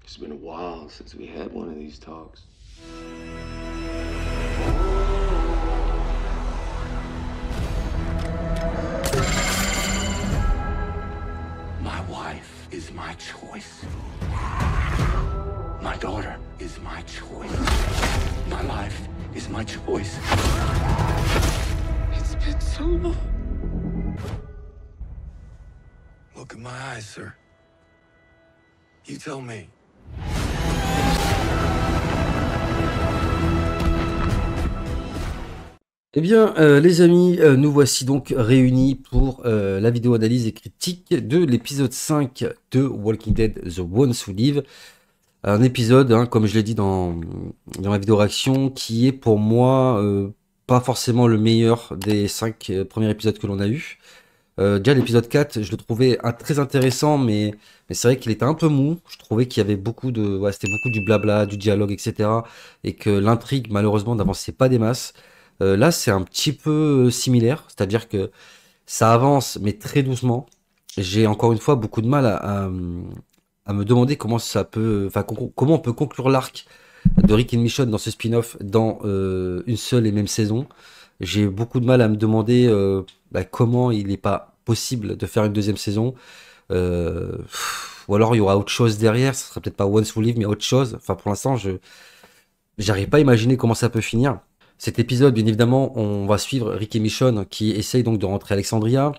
It's been a while since we had one of these talks. My wife is my choice. My daughter is my choice. My life is my choice. It's been so long. Look in my eyes, sir. You tell me. Eh bien, les amis, nous voici donc réunis pour la vidéo analyse et critique de l'épisode 5 de Walking Dead The Ones Who Live. Un épisode, hein, comme je l'ai dit dans ma vidéo réaction, qui est pour moi pas forcément le meilleur des 5 premiers épisodes que l'on a eu. Déjà l'épisode 4, je le trouvais très intéressant, mais c'est vrai qu'il était un peu mou. Je trouvais qu'il y avait beaucoup de... Ouais, c'était beaucoup du blabla, du dialogue, etc. Et que l'intrigue, malheureusement, n'avançait pas des masses. Là, c'est un petit peu similaire, c'est-à-dire que ça avance, mais très doucement. J'ai encore une fois beaucoup de mal à me demander comment ça peut, enfin, comment on peut conclure l'arc de Rick et Michonne dans ce spin-off dans une seule et même saison. J'ai beaucoup de mal à me demander comment il n'est pas possible de faire une deuxième saison. Ou alors il y aura autre chose derrière, ce serait peut-être pas Once Who Live, mais autre chose. Enfin, pour l'instant, j'arrive pas à imaginer comment ça peut finir. Cet épisode, bien évidemment, on va suivre Rick et Michonne qui essayent donc de rentrer à Alexandria.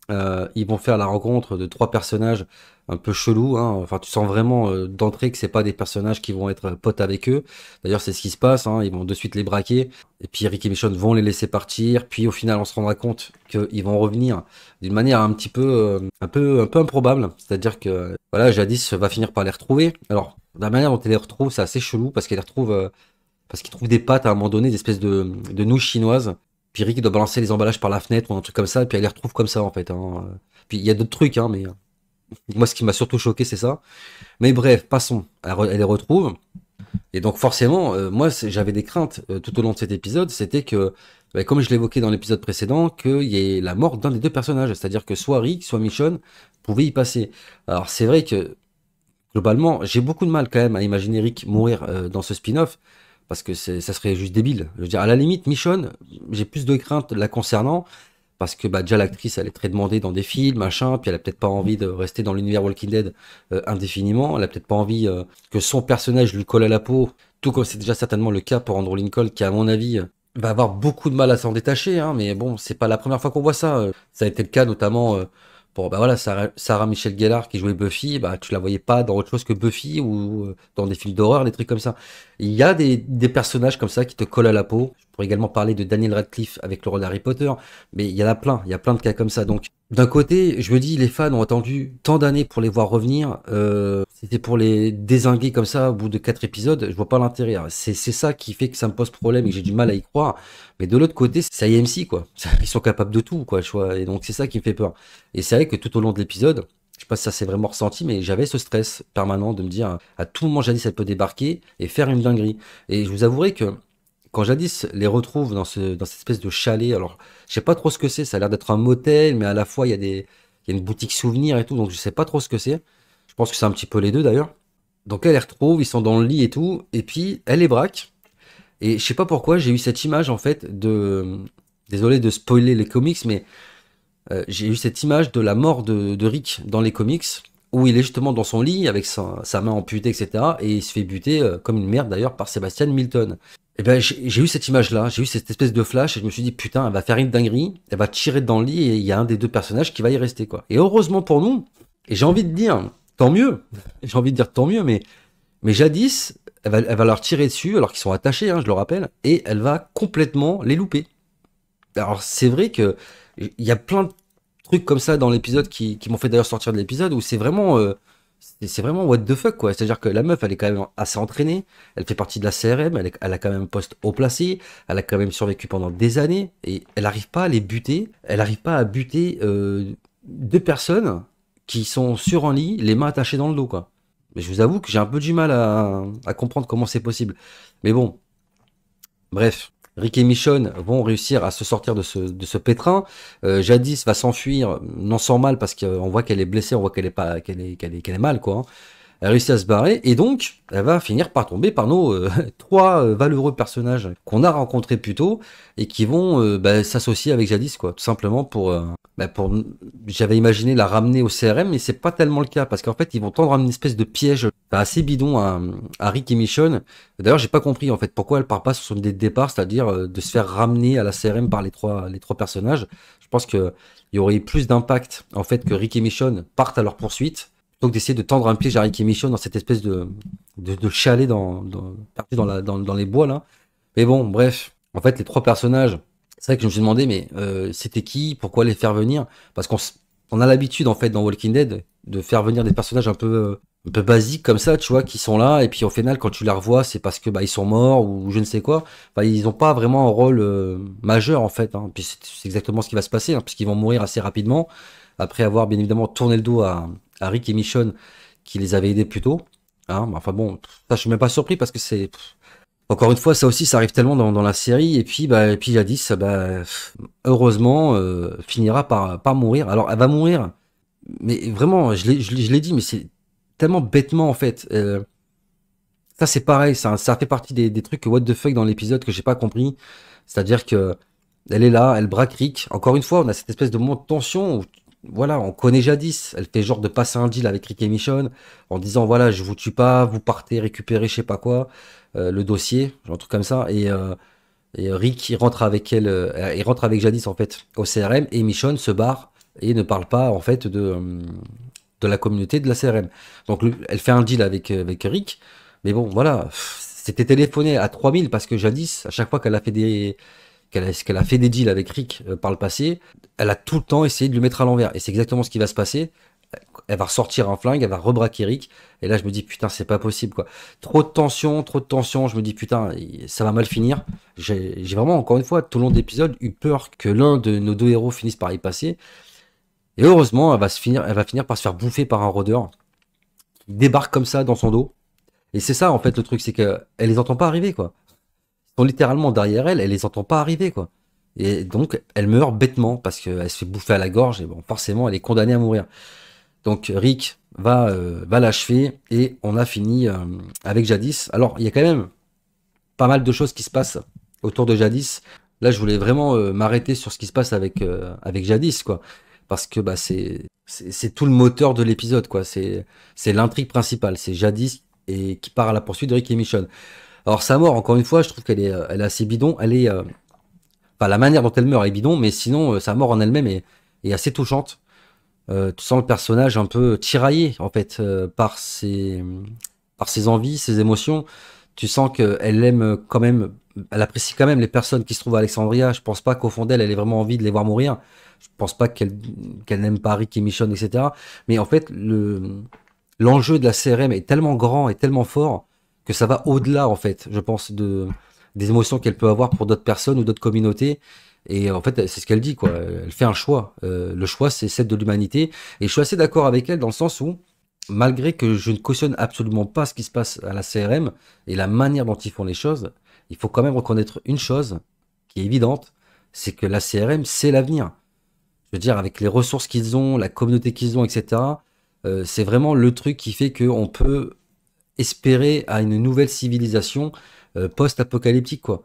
Ils vont faire la rencontre de 3 personnages un peu chelous, hein. Enfin, tu sens vraiment d'entrée que c'est pas des personnages qui vont être potes avec eux. D'ailleurs, c'est ce qui se passe, hein. Ils vont de suite les braquer. Et puis Rick et Michonne vont les laisser partir. Puis au final, on se rendra compte qu'ils vont revenir d'une manière un petit peu, un peu improbable. C'est-à-dire que voilà, Jadis va finir par les retrouver. Alors, la manière dont elle les retrouve, c'est assez chelou parce qu'elle les retrouve. Parce qu'il trouve des pâtes à un moment donné, des espèces de nouilles chinoises. Puis Rick doit balancer les emballages par la fenêtre ou un truc comme ça, et puis elle les retrouve comme ça en fait, hein. Puis il y a d'autres trucs, hein, mais moi ce qui m'a surtout choqué c'est ça. Mais bref, passons. Elle les retrouve. Et donc forcément, moi j'avais des craintes tout au long de cet épisode, c'était que, comme je l'évoquais dans l'épisode précédent, qu'il y ait la mort d'un des deux personnages. C'est-à-dire que soit Rick, soit Michonne pouvaient y passer. Alors c'est vrai que, globalement, j'ai beaucoup de mal quand même à imaginer Rick mourir dans ce spin-off. Parce que ça serait juste débile. Je veux dire, à la limite, Michonne, j'ai plus de crainte la concernant, parce que déjà l'actrice, elle est très demandée dans des films, machin, puis elle a peut-être pas envie de rester dans l'univers Walking Dead indéfiniment, elle a peut-être pas envie que son personnage lui colle à la peau, tout comme c'est déjà certainement le cas pour Andrew Lincoln, qui à mon avis va avoir beaucoup de mal à s'en détacher, hein, mais bon, c'est pas la première fois qu'on voit ça. Ça a été le cas notamment pour voilà, Sarah Michelle Gellar qui jouait Buffy, tu la voyais pas dans autre chose que Buffy ou dans des films d'horreur, des trucs comme ça. Il y a des personnages comme ça qui te collent à la peau. Je pourrais également parler de Daniel Radcliffe avec le rôle d'Harry Potter, mais il y a plein de cas comme ça. Donc d'un côté, je me dis, les fans ont attendu tant d'années pour les voir revenir. C'était pour les dézinguer comme ça au bout de 4 épisodes. Je vois pas l'intérêt. C'est ça qui fait que ça me pose problème et que j'ai du mal à y croire. Mais de l'autre côté, c'est AMC, quoi. Ils sont capables de tout, quoi. Et donc c'est ça qui me fait peur. Et c'est vrai que tout au long de l'épisode, je sais pas si ça s'est vraiment ressenti, mais j'avais ce stress permanent de me dire à tout moment Jadis elle peut débarquer et faire une dinguerie. Et je vous avouerai que quand Jadis les retrouve dans cette espèce de chalet, alors je sais pas trop ce que c'est, ça a l'air d'être un motel, mais à la fois il y a une boutique souvenir et tout, donc je sais pas trop ce que c'est. Je pense que c'est un petit peu les deux d'ailleurs. Donc elle les retrouve, ils sont dans le lit et tout, et puis elle les braque. Et je sais pas pourquoi j'ai eu cette image en fait désolé de spoiler les comics, mais j'ai eu cette image de la mort de Rick dans les comics, où il est justement dans son lit avec sa main amputée, etc. Et il se fait buter comme une merde d'ailleurs par Sebastian Milton. Et ben j'ai eu cette image-là, j'ai eu cette espèce de flash et je me suis dit putain, elle va faire une dinguerie, elle va tirer dans le lit et il y a un des deux personnages qui va y rester quoi. Et heureusement pour nous, et j'ai envie de dire tant mieux, j'ai envie de dire tant mieux, mais Jadis, elle va leur tirer dessus alors qu'ils sont attachés, hein, je le rappelle, et elle va complètement les louper. Alors c'est vrai que il y a plein de trucs comme ça dans l'épisode qui m'ont fait d'ailleurs sortir de l'épisode où c'est vraiment what the fuck quoi. C'est-à-dire que la meuf elle est quand même assez entraînée, elle fait partie de la CRM, elle a quand même un poste haut placé, elle a quand même survécu pendant des années et elle n'arrive pas à les buter, elle n'arrive pas à buter 2 personnes qui sont sur un lit, les mains attachées dans le dos quoi. Mais je vous avoue que j'ai un peu du mal à comprendre comment c'est possible. Mais bon, bref. Rick et Michonne vont réussir à se sortir de ce pétrin. Jadis va s'enfuir, non sans mal, parce qu'on voit qu'elle est blessée, on voit qu'elle est mal, quoi. elle réussit à se barrer, et donc, elle va finir par tomber par nos trois valeureux personnages qu'on a rencontrés plus tôt, et qui vont s'associer avec Jadis, quoi, tout simplement pour... J'avais imaginé la ramener au CRM, mais c'est pas tellement le cas, parce qu'en fait, ils vont tendre une espèce de piège assez bidon à Rick et Michonne. D'ailleurs, j'ai pas compris, en fait, pourquoi elle part pas sur son idée de départ, c'est-à-dire de se faire ramener à la CRM par les trois personnages. Je pense que il y aurait eu plus d'impact, en fait, que Rick et Michonne partent à leur poursuite, plutôt que d'essayer de tendre un piège à Rick et Michonne dans cette espèce de chalet perdu dans les bois, là. Mais bon, bref. En fait, les trois personnages, c'est vrai que je me suis demandé, mais c'était qui? Pourquoi les faire venir? Parce on a l'habitude, en fait, dans Walking Dead, de faire venir des personnages un peu basiques comme ça, tu vois, qui sont là, et puis au final, quand tu les revois, c'est parce que ils sont morts ou je ne sais quoi. Enfin, ils n'ont pas vraiment un rôle majeur, en fait. Hein. Puis c'est exactement ce qui va se passer, hein, puisqu'ils vont mourir assez rapidement, après avoir bien évidemment tourné le dos à Rick et Michonne, qui les avaient aidés plus tôt. Hein. Enfin bon, ça, je suis même pas surpris parce que c'est... Encore une fois, ça aussi, ça arrive tellement dans la série, et puis Jadis, heureusement, finira par mourir. Alors, elle va mourir, mais vraiment, je l'ai dit, mais c'est tellement bêtement, en fait. Ça, c'est pareil, ça fait partie des trucs what the fuck dans l'épisode que j'ai pas compris. C'est-à-dire que elle est là, elle braque Rick. Encore une fois, on a cette espèce de montée de tension où, voilà, on connaît Jadis. Elle fait genre de passer un deal avec Rick et Michonne en disant, voilà, je vous tue pas, vous partez récupérer je sais pas quoi, le dossier, genre un truc comme ça. Et Rick, il rentre avec elle, il rentre avec Jadis, en fait, au CRM, et Michonne se barre et ne parle pas, en fait, de la communauté de la CRM. Donc, elle fait un deal avec Rick. Mais bon, voilà, c'était téléphoné à 3000 parce que Jadis, à chaque fois qu'elle a fait qu'elle a fait des deals avec Rick par le passé, elle a tout le temps essayé de lui mettre à l'envers. Et c'est exactement ce qui va se passer. Elle va ressortir un flingue, elle va rebraquer Rick. Et là, je me dis, putain, c'est pas possible, quoi. Trop de tension, trop de tension. Je me dis, putain, ça va mal finir. J'ai vraiment, encore une fois, tout le long de l'épisode, eu peur que l'un de nos deux héros finisse par y passer. Et heureusement, elle va finir par se faire bouffer par un rôdeur qui débarque comme ça dans son dos. Et c'est ça, en fait, le truc, c'est qu'elle les entend pas arriver, quoi. Ils sont littéralement derrière elle les entend pas arriver, quoi. Et donc, elle meurt bêtement parce qu'elle se fait bouffer à la gorge et bon, forcément, elle est condamnée à mourir. Donc, Rick va l'achever et on a fini avec Jadis. Alors, il y a quand même pas mal de choses qui se passent autour de Jadis. Là, je voulais vraiment m'arrêter sur ce qui se passe avec Jadis, quoi. Parce que c'est tout le moteur de l'épisode, quoi. C'est l'intrigue principale. C'est Jadis et qui part à la poursuite de Rick et Michonne. Alors sa mort, encore une fois, je trouve elle est assez bidon. Enfin, la manière dont elle meurt est bidon, mais sinon sa mort en elle-même est assez touchante. Tu sens le personnage un peu tiraillé en fait par ses envies, ses émotions. Tu sens qu'elle aime quand même, elle apprécie quand même les personnes qui se trouvent à Alexandria. Je pense pas qu'au fond d'elle, elle ait vraiment envie de les voir mourir. Je pense pas qu'elle n'aime pas Rick et Michonne, etc. Mais en fait, l'enjeu de la CRM est tellement grand et tellement fort que ça va au-delà, en fait, je pense, des émotions qu'elle peut avoir pour d'autres personnes ou d'autres communautés. Et en fait, c'est ce qu'elle dit, quoi. Elle fait un choix. Le choix, c'est celle de l'humanité. Et je suis assez d'accord avec elle dans le sens où, malgré que je ne cautionne absolument pas ce qui se passe à la CRM et la manière dont ils font les choses, il faut quand même reconnaître une chose qui est évidente, c'est que la CRM, c'est l'avenir. Je veux dire, avec les ressources qu'ils ont, la communauté qu'ils ont, etc., c'est vraiment le truc qui fait qu'on peut espérer à une nouvelle civilisation post-apocalyptique, quoi.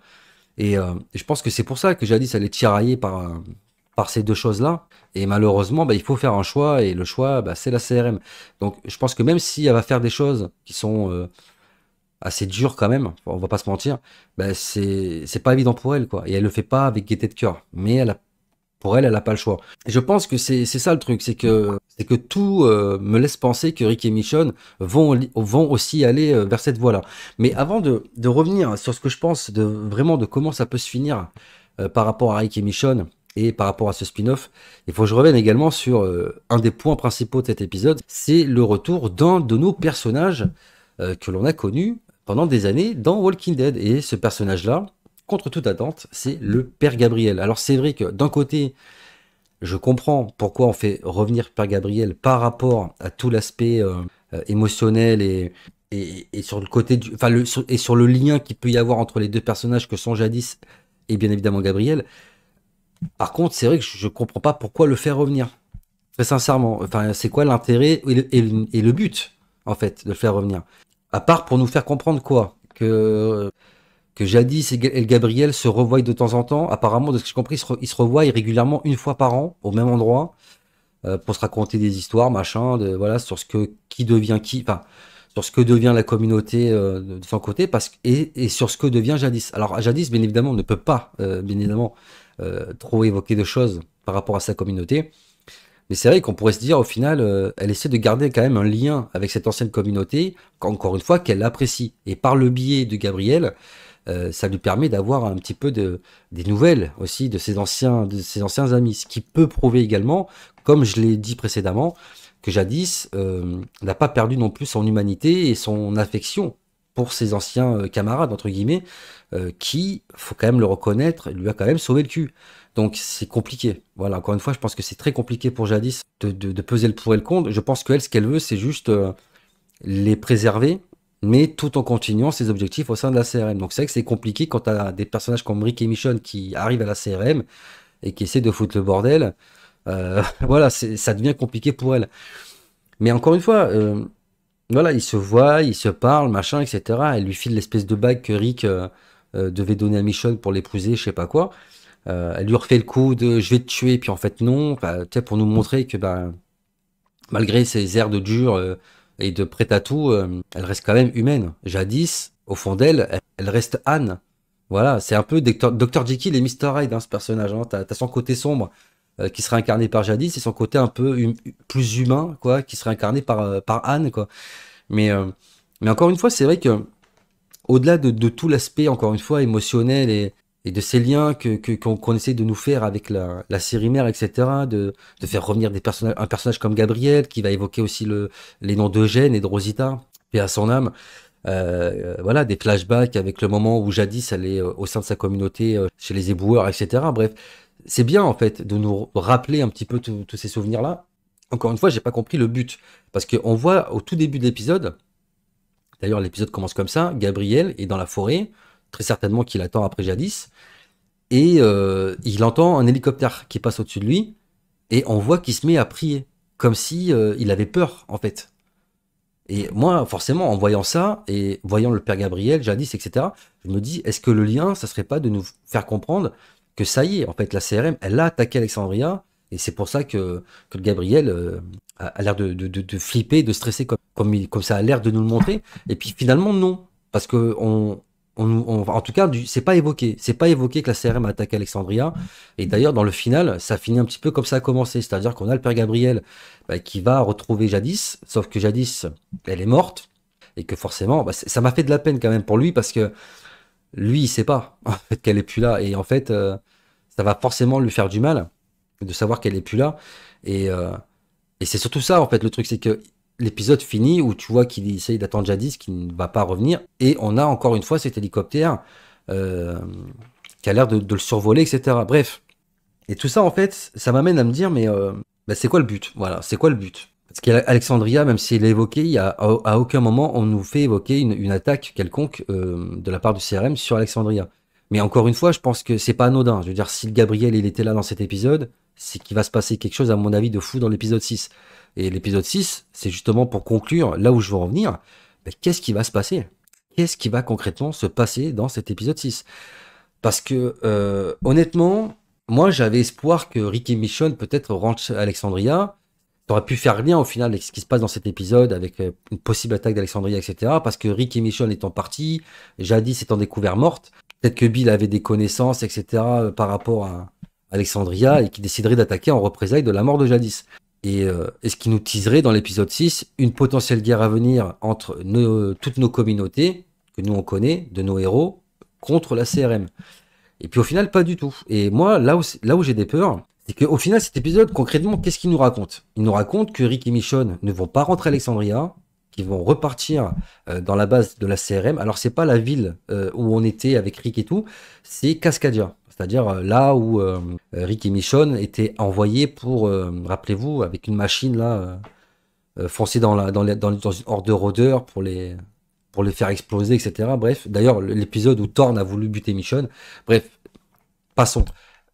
Et je pense que c'est pour ça que Jadis elle est tiraillée par ces deux choses-là. Et malheureusement, il faut faire un choix, et le choix, c'est la CRM. Donc je pense que même si elle va faire des choses qui sont assez dures quand même, on va pas se mentir, c'est pas évident pour elle, quoi. Et elle le fait pas avec gaieté de cœur. Mais pour elle, elle n'a pas le choix. Et je pense que c'est ça le truc, c'est que tout me laisse penser que Rick et Michonne vont aussi aller vers cette voie-là. Mais avant de revenir sur ce que je pense vraiment de comment ça peut se finir par rapport à Rick et Michonne et par rapport à ce spin-off, il faut que je revienne également sur un des points principaux de cet épisode, c'est le retour d'un de nos personnages que l'on a connu pendant des années dans Walking Dead. Et ce personnage-là, contre toute attente, c'est le Père Gabriel. Alors c'est vrai que d'un côté, je comprends pourquoi on fait revenir Père Gabriel par rapport à tout l'aspect émotionnel et sur le côté et sur le lien qu'il peut y avoir entre les deux personnages que sont Jadis et bien évidemment Gabriel. Par contre, c'est vrai que je comprends pas pourquoi le faire revenir. Très sincèrement, enfin, c'est quoi l'intérêt et le but en fait, de le faire revenir. À part pour nous faire comprendre quoi? Que Jadis et Gabriel se revoient de temps en temps. Apparemment, de ce que j'ai compris, ils se revoient régulièrement une fois par an, au même endroit, pour se raconter des histoires, machin, voilà, sur ce que qui devient qui, enfin, sur ce que devient la communauté de son côté, et sur ce que devient Jadis. Alors, Jadis, bien évidemment, ne peut pas, bien évidemment, trop évoquer de choses par rapport à sa communauté. Mais c'est vrai qu'on pourrait se dire, au final, elle essaie de garder quand même un lien avec cette ancienne communauté, encore une fois, qu'elle apprécie. Et par le biais de Gabriel, ça lui permet d'avoir un petit peu des nouvelles aussi de ses anciens amis. Ce qui peut prouver également, comme je l'ai dit précédemment, que Jadis n'a pas perdu non plus son humanité et son affection pour ses anciens camarades, entre guillemets, qui, faut quand même le reconnaître, lui a quand même sauvé le cul. Donc c'est compliqué. Voilà, encore une fois, je pense que c'est très compliqué pour Jadis de peser le pour et le contre. Je pense qu'elle, ce qu'elle veut, c'est juste les préserver, mais tout en continuant ses objectifs au sein de la CRM. Donc c'est vrai que c'est compliqué quand tu as des personnages comme Rick et Michonne qui arrivent à la CRM et qui essaient de foutre le bordel. Voilà, ça devient compliqué pour elle. Mais encore une fois, voilà, ils se voient, ils se parlent, machin, etc. Elle lui file l'espèce de bague que Rick devait donner à Michonne pour l'épouser, je sais pas quoi. Elle lui refait le coup de je vais te tuer, puis en fait non, bah, pour nous montrer que bah, malgré ses airs de dur et de prête à tout, elle reste quand même humaine. Jadis, au fond d'elle, elle reste Anne. Voilà, c'est un peu Dr. Jekyll et Mr. Hyde, hein, ce personnage. Hein. T'as son côté sombre qui serait incarné par Jadis et son côté un peu plus humain, quoi, qui serait incarné par Anne, quoi. Mais, euh, mais encore une fois, c'est vrai que au-delà de tout l'aspect, encore une fois, émotionnel et de ces liens qu'on essaie de nous faire avec la série mère, etc., de faire revenir un personnage comme Gabriel, qui va évoquer aussi les noms d'Eugène et de Rosita, et à son âme. Voilà, des flashbacks avec le moment où jadis elle est au sein de sa communauté, chez les éboueurs, etc. Bref, c'est bien en fait de nous rappeler un petit peu tous ces souvenirs-là. Encore une fois, j'ai pas compris le but. Parce qu'on voit au tout début de l'épisode, d'ailleurs l'épisode commence comme ça, Gabriel est dans la forêt, très certainement qu'il attend après Jadis, et il entend un hélicoptère qui passe au-dessus de lui, et on voit qu'il se met à prier, comme si il avait peur en fait. Et moi, forcément, en voyant ça, et voyant le père Gabriel, Jadis, etc., je me dis, est-ce que le lien, ça serait pas de nous faire comprendre que ça y est, en fait, la CRM, elle a attaqué Alexandria, et c'est pour ça que le Gabriel a l'air de flipper, de stresser comme ça a l'air de nous le montrer. Et puis finalement, non. Parce que en tout cas, c'est pas évoqué. C'est pas évoqué que la CRM a attaqué Alexandria. Et d'ailleurs, dans le final, ça finit un petit peu comme ça a commencé. C'est-à-dire qu'on a le père Gabriel qui va retrouver Jadis, sauf que Jadis, elle est morte. Et que forcément, ça m'a fait de la peine quand même pour lui, parce que lui, il sait pas en fait, qu'elle est plus là. Et en fait, ça va forcément lui faire du mal de savoir qu'elle est plus là. Et, euh, et c'est surtout ça, en fait, le truc, c'est que l'épisode finit où tu vois qu'il essaye d'attendre Jadis, qui ne va pas revenir. Et on a encore une fois cet hélicoptère euh, qui a l'air de le survoler, etc. Bref. Et tout ça, en fait, ça m'amène à me dire, mais c'est quoi le but? Voilà, c'est quoi le but? Parce qu'Alexandria, même si elle est évoquée, à aucun moment on nous fait évoquer une attaque quelconque de la part du CRM sur Alexandria. Mais encore une fois, je pense que c'est pas anodin. Je veux dire, si le Gabriel il était là dans cet épisode, c'est qu'il va se passer quelque chose, à mon avis, de fou dans l'épisode 6. Et l'épisode 6, c'est justement pour conclure, là où je veux en venir, qu'est-ce qui va se passer? Qu'est-ce qui va concrètement se passer dans cet épisode 6? Parce que, honnêtement, moi j'avais espoir que Rick et Michonne peut-être rentrent à Alexandria. Ça aurait pu faire lien au final avec ce qui se passe dans cet épisode, avec une possible attaque d'Alexandria, etc. Parce que Rick et Michonne étant partis, Jadis étant découvert morte, peut-être que Bill avait des connaissances, etc. Par rapport à Alexandria et qui déciderait d'attaquer en représailles de la mort de Jadis. Et ce qui nous teaserait dans l'épisode 6, une potentielle guerre à venir entre toutes nos communautés, que nous on connaît, de nos héros, contre la CRM. Et puis au final, pas du tout. Et moi, là où j'ai des peurs, c'est qu'au final, cet épisode, concrètement, qu'est-ce qu'il nous raconte? Il nous raconte que Rick et Michonne ne vont pas rentrer à Alexandria, qu'ils vont repartir dans la base de la CRM. Alors, c'est pas la ville où on était avec Rick et tout, c'est Cascadia. C'est-à-dire là où Rick et Michonne étaient envoyés pour, rappelez-vous, avec une machine là, foncer dans une horde de rôdeurs pour les faire exploser, etc. Bref, d'ailleurs, l'épisode où Thorne a voulu buter Michonne. Bref, passons.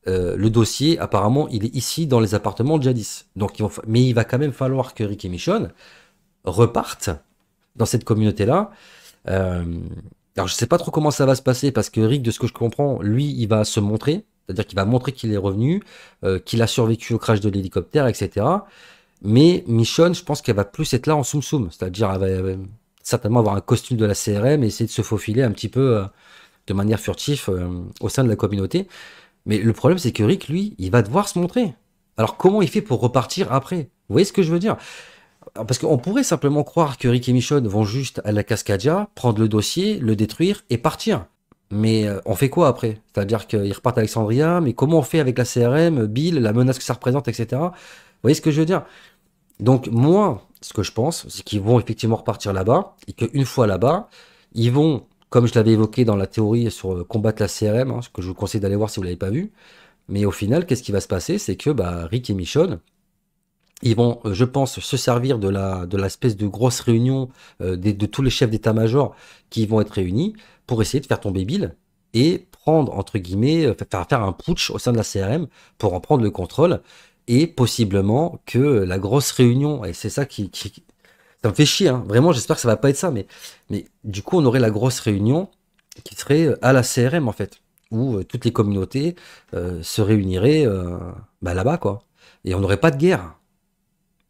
Le dossier, apparemment, il est ici dans les appartements de Jadis. Donc, mais il va quand même falloir que Rick et Michonne repartent dans cette communauté-là. Euh, alors, je sais pas trop comment ça va se passer parce que Rick, de ce que je comprends, lui, il va se montrer. C'est-à-dire qu'il va montrer qu'il est revenu, qu'il a survécu au crash de l'hélicoptère, etc. Mais Michonne, je pense qu'elle va plus être là en soum-soum. C'est-à-dire, elle va certainement avoir un costume de la CRM et essayer de se faufiler un petit peu de manière furtive au sein de la communauté. Mais le problème, c'est que Rick, lui, il va devoir se montrer. Alors, comment il fait pour repartir après? Vous voyez ce que je veux dire? Alors, parce qu'on pourrait simplement croire que Rick et Michonne vont juste à la Cascadia, prendre le dossier, le détruire et partir. Mais on fait quoi après? C'est-à-dire qu'ils repartent à Alexandria, mais comment on fait avec la CRM, Bill, la menace que ça représente, etc. Vous voyez ce que je veux dire? Donc moi, ce que je pense, c'est qu'ils vont effectivement repartir là-bas, et qu'une fois là-bas, ils vont, comme je l'avais évoqué dans la théorie sur combattre la CRM, ce que je vous conseille d'aller voir si vous l'avez pas vu, mais au final, qu'est-ce qui va se passer? C'est que bah, Rick et Michonne, ils vont, je pense, se servir de l'espèce de grosse réunion de tous les chefs d'état-major qui vont être réunis pour essayer de faire tomber Bill et prendre, entre guillemets, faire un putsch au sein de la CRM pour en prendre le contrôle et possiblement que la grosse réunion, et c'est ça ça me fait chier, hein, vraiment, j'espère que ça va pas être ça, mais du coup, on aurait la grosse réunion qui serait à la CRM, en fait, où toutes les communautés se réuniraient bah, là-bas, quoi. Et on n'aurait pas de guerre.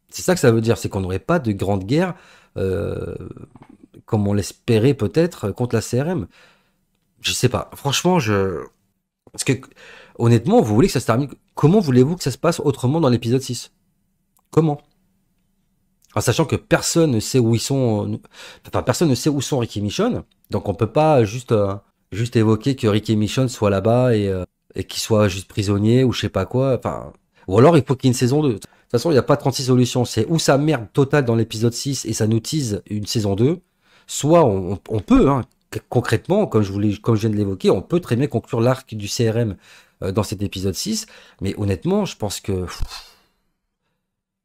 C'est ça que ça veut dire, c'est qu'on n'aurait pas de grande guerre euh, comme on l'espérait peut-être contre la CRM. Je sais pas. Franchement, parce que honnêtement, vous voulez que ça se termine. Comment voulez-vous que ça se passe autrement dans l'épisode 6? Comment? En sachant que personne ne sait où ils sont. Enfin, personne ne sait où sont Rick et Michonne. Donc on peut pas juste évoquer que Rick et Michonne soient là-bas et qu'ils soient juste prisonniers ou je sais pas quoi. Enfin, ou alors il faut qu'il y ait une saison 2. De toute façon, il n'y a pas 36 solutions. C'est ou ça merde totale dans l'épisode 6 et ça nous tease une saison 2. Soit on peut, hein, concrètement, comme je viens de l'évoquer, on peut très bien conclure l'arc du CRM dans cet épisode 6. Mais honnêtement, je pense que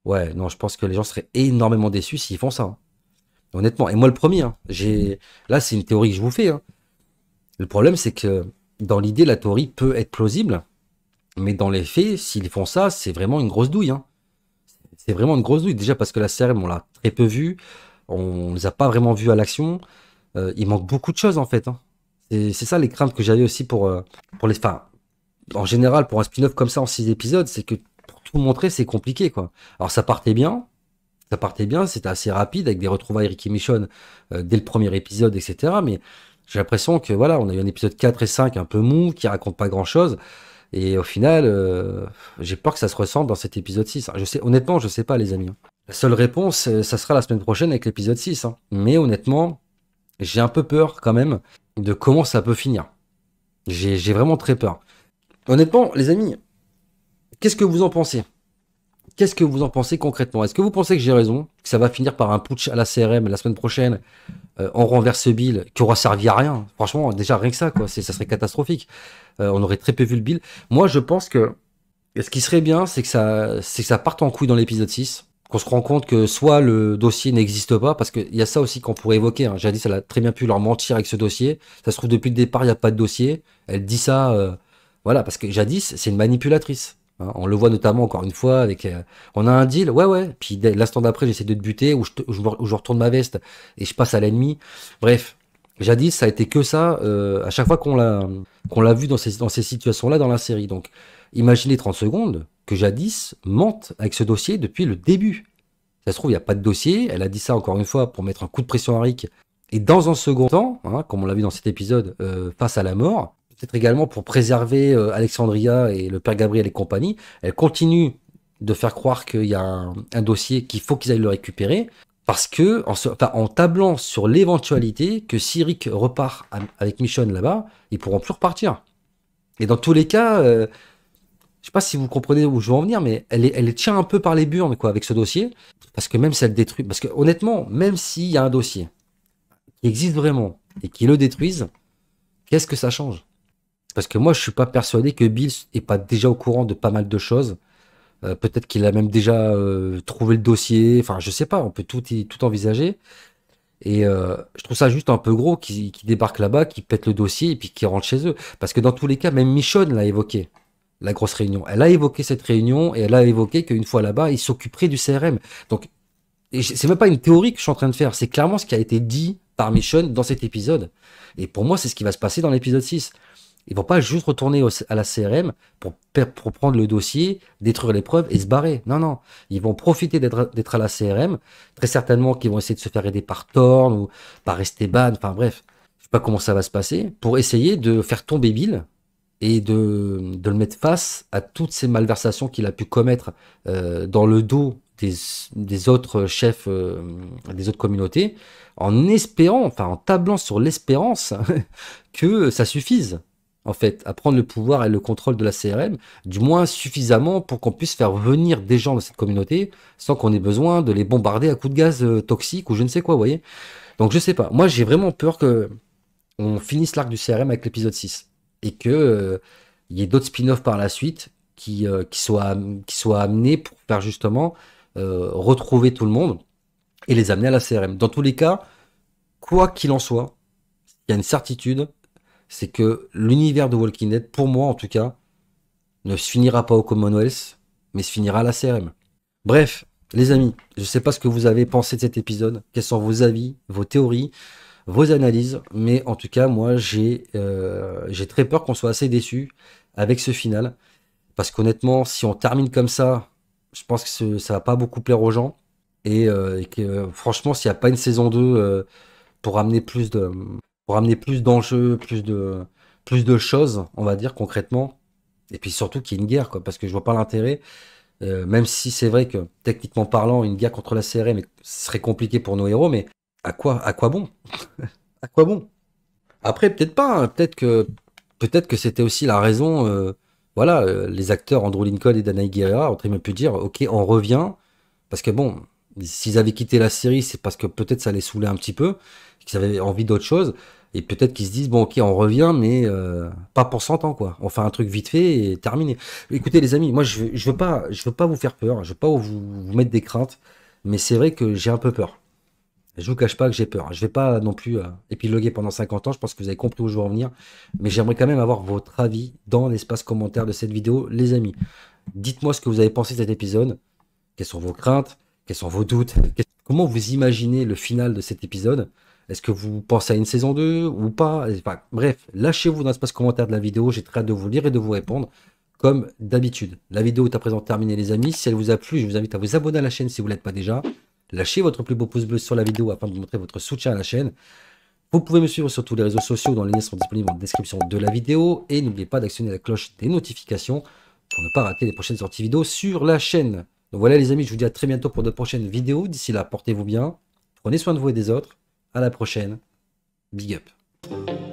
ouais, non, je pense que les gens seraient énormément déçus s'ils font ça, hein. Honnêtement. Et moi, le premier, hein, là, c'est une théorie que je vous fais, hein. Le problème, c'est que dans l'idée, la théorie peut être plausible, mais dans les faits, s'ils font ça, c'est vraiment une grosse douille, hein. C'est vraiment une grosse douille. Déjà parce que la CRM, on l'a très peu vue, on les a pas vraiment vus à l'action. Il manque beaucoup de choses, en fait, hein. C'est ça les craintes que j'avais aussi pour les. Enfin, en général, pour un spin-off comme ça en 6 épisodes, c'est que pour tout montrer, c'est compliqué, quoi. Alors ça partait bien, c'était assez rapide avec des retrouvailles Rick et Michonne dès le premier épisode, etc. Mais j'ai l'impression que voilà, on a eu un épisode 4 et 5 un peu mou, qui raconte pas grand-chose. Et au final, j'ai peur que ça se ressente dans cet épisode 6, hein. Honnêtement, je sais pas, les amis, hein. La seule réponse, ça sera la semaine prochaine avec l'épisode 6, hein. Mais honnêtement, j'ai un peu peur quand même de comment ça peut finir. J'ai vraiment très peur. Honnêtement, les amis, qu'est-ce que vous en pensez? Qu'est-ce que vous en pensez concrètement? Est-ce que vous pensez que j'ai raison, que ça va finir par un putsch à la CRM la semaine prochaine, on renverse Bill, qui aura servi à rien? Franchement, déjà rien que ça, quoi, ça serait catastrophique. On aurait très peu vu le Bill. Moi, je pense que ce qui serait bien, c'est que ça parte en couille dans l'épisode 6, qu'on se rend compte que soit le dossier n'existe pas, parce qu'il y a ça aussi qu'on pourrait évoquer, hein. Jadis, elle a très bien pu leur mentir avec ce dossier. Ça se trouve, depuis le départ, il n'y a pas de dossier. Elle dit ça, voilà, parce que Jadis, c'est une manipulatrice, hein. On le voit notamment, encore une fois, avec... on a un deal, ouais, ouais. Puis l'instant d'après, j'essaie de te buter, ou je retourne ma veste et je passe à l'ennemi. Bref, Jadis, ça a été que ça, à chaque fois qu'on l'a vu dans ces situations-là dans la série. Donc, imaginez 30 secondes que Jadis mente avec ce dossier depuis le début. Ça se trouve, il n'y a pas de dossier. Elle a dit ça encore une fois pour mettre un coup de pression à Rick. Et dans un second temps, hein, comme on l'a vu dans cet épisode, face à la mort, peut-être également pour préserver Alexandria et le père Gabriel et compagnie, elle continue de faire croire qu'il y a un dossier qu'il faut qu'ils aillent le récupérer. Parce que, en tablant sur l'éventualité que si Rick repart avec Michonne là-bas, ils pourront plus repartir. Et dans tous les cas, je sais pas si vous comprenez où je veux en venir, mais elle tient un peu par les burnes, quoi, avec ce dossier. Parce que même si elle détruit, parce que honnêtement, même s'il y a un dossier qui existe vraiment et qui le détruise, qu'est-ce que ça change? Parce que moi, je suis pas persuadé que Bill est pas déjà au courant de pas mal de choses. Peut-être qu'il a même déjà trouvé le dossier. Enfin, je sais pas, on peut tout envisager. Et je trouve ça juste un peu gros qui débarque là-bas, qui pète le dossier et puis qui rentre chez eux. Parce que dans tous les cas, même Michonne l'a évoqué, la grosse réunion. Elle a évoqué cette réunion et elle a évoqué qu'une fois là-bas, il s'occuperait du CRM. Donc, Et c'est même pas une théorie que je suis en train de faire, c'est clairement ce qui a été dit par Michonne dans cet épisode. Et pour moi, c'est ce qui va se passer dans l'épisode 6. Ils vont pas juste retourner à la CRM pour prendre le dossier, détruire les preuves et se barrer. Non, non. Ils vont profiter d'être à la CRM. Très certainement qu'ils vont essayer de se faire aider par Thorne ou par Esteban. Enfin bref, je sais pas comment ça va se passer. Pour essayer de faire tomber Bill et de le mettre face à toutes ces malversations qu'il a pu commettre dans le dos des autres chefs des autres communautés, en espérant, enfin en tablant sur l'espérance que ça suffise, en fait, à prendre le pouvoir et le contrôle de la CRM, du moins suffisamment pour qu'on puisse faire venir des gens de cette communauté sans qu'on ait besoin de les bombarder à coups de gaz toxiques ou je ne sais quoi, vous voyez. Donc je sais pas, moi j'ai vraiment peur que on finisse l'arc du CRM avec l'épisode 6 et que il y ait d'autres spin-offs par la suite qui soient amenés pour faire justement retrouver tout le monde et les amener à la CRM. Dans tous les cas, quoi qu'il en soit, il y a une certitude, c'est que l'univers de Walking Dead, pour moi en tout cas, ne se finira pas au Commonwealth, mais se finira à la CRM. Bref, les amis, je ne sais pas ce que vous avez pensé de cet épisode, quels sont vos avis, vos théories, vos analyses, mais en tout cas, moi, j'ai très peur qu'on soit assez déçus avec ce final, parce qu'honnêtement, si on termine comme ça, je pense que ça va pas beaucoup plaire aux gens, et que franchement, s'il n'y a pas une saison 2 pour amener plus d'enjeux, plus de choses, on va dire concrètement, et puis surtout qu'il y ait une guerre, quoi, parce que je vois pas l'intérêt. Même si c'est vrai que, techniquement parlant, une guerre contre la CRM serait compliquée pour nos héros, mais à quoi bon? À quoi bon? Après, peut-être pas, hein, peut-être que c'était aussi la raison, voilà, les acteurs Andrew Lincoln et Danai Gurira ont très bien pu dire, ok, on revient, parce que bon, s'ils avaient quitté la série, c'est parce que peut-être ça les saoulait un petit peu, qu'ils avaient envie d'autre chose, et peut-être qu'ils se disent, bon, ok, on revient, mais pas pour 100 ans, quoi. On fait un truc vite fait et terminé. Écoutez, les amis, moi, je veux pas vous faire peur, je veux pas vous mettre des craintes, mais c'est vrai que j'ai un peu peur. Je vous cache pas que j'ai peur. Je vais pas non plus épiloguer pendant 50 ans, je pense que vous avez compris où je veux en venir, mais j'aimerais quand même avoir votre avis dans l'espace commentaire de cette vidéo, les amis. Dites-moi ce que vous avez pensé de cet épisode, quelles sont vos craintes, quels sont vos doutes, comment vous imaginez le final de cet épisode. Est-ce que vous pensez à une saison 2 ou pas? Enfin, bref, lâchez-vous dans l'espace commentaire de la vidéo, j'ai très hâte de vous lire et de vous répondre, comme d'habitude. La vidéo est à présent terminée, les amis. Si elle vous a plu, je vous invite à vous abonner à la chaîne si vous ne l'êtes pas déjà. Lâchez votre plus beau pouce bleu sur la vidéo afin de montrer votre soutien à la chaîne. Vous pouvez me suivre sur tous les réseaux sociaux dont les liens sont disponibles en description de la vidéo. Et n'oubliez pas d'actionner la cloche des notifications pour ne pas rater les prochaines sorties vidéo sur la chaîne. Donc voilà les amis, je vous dis à très bientôt pour de prochaines vidéos. D'ici là, portez-vous bien, prenez soin de vous et des autres. À la prochaine. Big up.